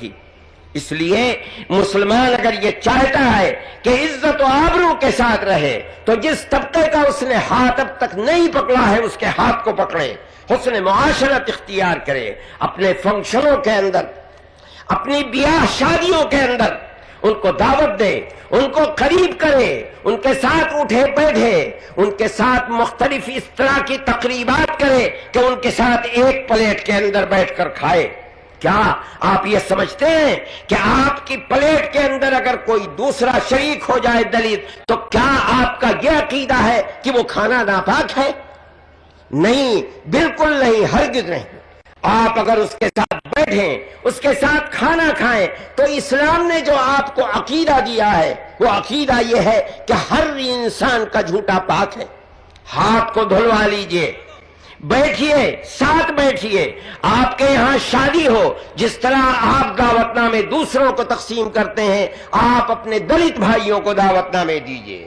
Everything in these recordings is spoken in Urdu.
تھی۔ اس لیے مسلمان اگر یہ چاہتا ہے کہ عزت و آبرو کے ساتھ رہے تو جس طبقے کا اس نے ہاتھ اب تک نہیں پکڑا ہے اس کے ہاتھ کو پکڑے، حسن معاشرت اختیار کرے، اپنے فنکشنوں کے اندر، اپنی بیاہ شادیوں کے اندر ان کو دعوت دے، ان کو قریب کرے، ان کے ساتھ اٹھے بیٹھے، ان کے ساتھ مختلف اس طرح کی تقریبات کرے کہ ان کے ساتھ ایک پلیٹ کے اندر بیٹھ کر کھائے۔ کیا آپ یہ سمجھتے ہیں کہ آپ کی پلیٹ کے اندر اگر کوئی دوسرا شریک ہو جائے دلت تو کیا آپ کا یہ عقیدہ ہے کہ وہ کھانا ناپاک ہے؟ نہیں، بالکل نہیں، ہرگز نہیں۔ آپ اگر اس کے ساتھ بیٹھیں، اس کے ساتھ کھانا کھائیں تو اسلام نے جو آپ کو عقیدہ دیا ہے وہ عقیدہ یہ ہے کہ ہر انسان کا جھوٹا پاک ہے۔ ہاتھ کو دھلوا لیجئے، بیٹھیے، ساتھ بیٹھیے۔ آپ کے یہاں شادی ہو، جس طرح آپ دعوت نامے دوسروں کو تقسیم کرتے ہیں آپ اپنے دلت بھائیوں کو دعوت نامے دیجئے۔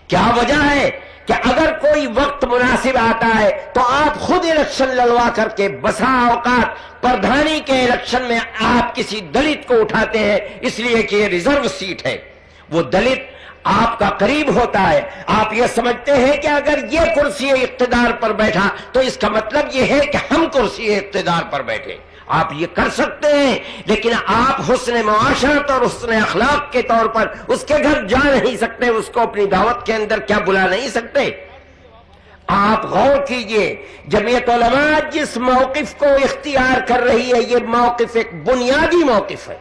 کیا وجہ ہے کہ اگر کوئی وقت مناسب آتا ہے تو آپ خود الیکشن لڑوا کر کے بسا اوقات پردھانی کے الیکشن میں آپ کسی دلت کو اٹھاتے ہیں اس لیے کہ یہ ریزرو سیٹ ہے۔ وہ دلت آپ کا قریب ہوتا ہے، آپ یہ سمجھتے ہیں کہ اگر یہ کرسی اقتدار پر بیٹھا تو اس کا مطلب یہ ہے کہ ہم کرسی اقتدار پر بیٹھے۔ آپ یہ کر سکتے ہیں لیکن آپ حسن معاشرت اور حسن اخلاق کے طور پر اس کے گھر جا نہیں سکتے، اس کو اپنی دعوت کے اندر کیا بلا نہیں سکتے؟ آپ غور کیجئے، جمعیت علماء جس موقف کو اختیار کر رہی ہے یہ موقف ایک بنیادی موقف ہے۔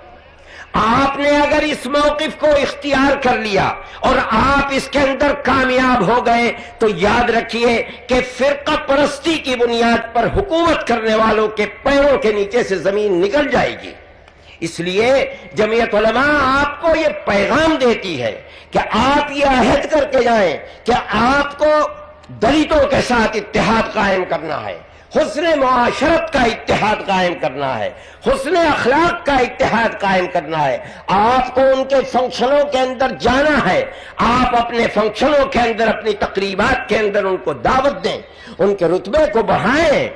آپ نے اگر اس موقف کو اختیار کر لیا اور آپ اس کے اندر کامیاب ہو گئے تو یاد رکھیے کہ فرقہ پرستی کی بنیاد پر حکومت کرنے والوں کے پیروں کے نیچے سے زمین نکل جائے گی۔ اس لیے جمعیت علماء آپ کو یہ پیغام دیتی ہے کہ آپ یہ عہد کر کے جائیں کہ آپ کو دلتوں کے ساتھ اتحاد قائم کرنا ہے، حسن معاشرت کا اتحاد قائم کرنا ہے، حسن اخلاق کا اتحاد قائم کرنا ہے۔ آپ کو ان کے فنکشنوں کے اندر جانا ہے، آپ اپنے فنکشنوں کے اندر، اپنی تقریبات کے اندر ان کو دعوت دیں، ان کے رتبے کو بڑھائیں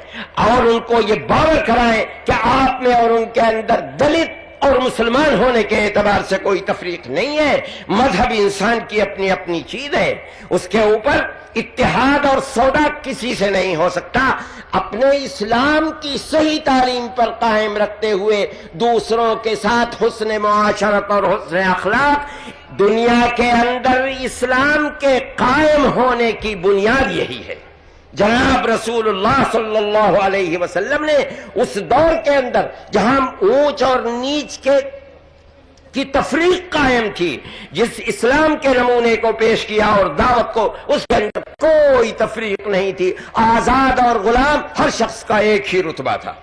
اور ان کو یہ باور کرائیں کہ آپ میں اور ان کے اندر دلت اور مسلمان ہونے کے اعتبار سے کوئی تفریق نہیں ہے۔ مذہب انسان کی اپنی اپنی چیز ہے، اس کے اوپر اتحاد اور سودا کسی سے نہیں ہو سکتا۔ اپنے اسلام کی صحیح تعلیم پر قائم رکھتے ہوئے دوسروں کے ساتھ حسن معاشرت اور حسن اخلاق، دنیا کے اندر اسلام کے قائم ہونے کی بنیاد یہی ہے۔ جناب رسول اللہ صلی اللہ علیہ وسلم نے اس دور کے اندر جہاں اونچ اور نیچ کی تفریق قائم تھی، جس اسلام کے نمونے کو پیش کیا اور دعوت کو، اس کے اندر کوئی تفریق نہیں تھی، آزاد اور غلام ہر شخص کا ایک ہی رتبہ تھا۔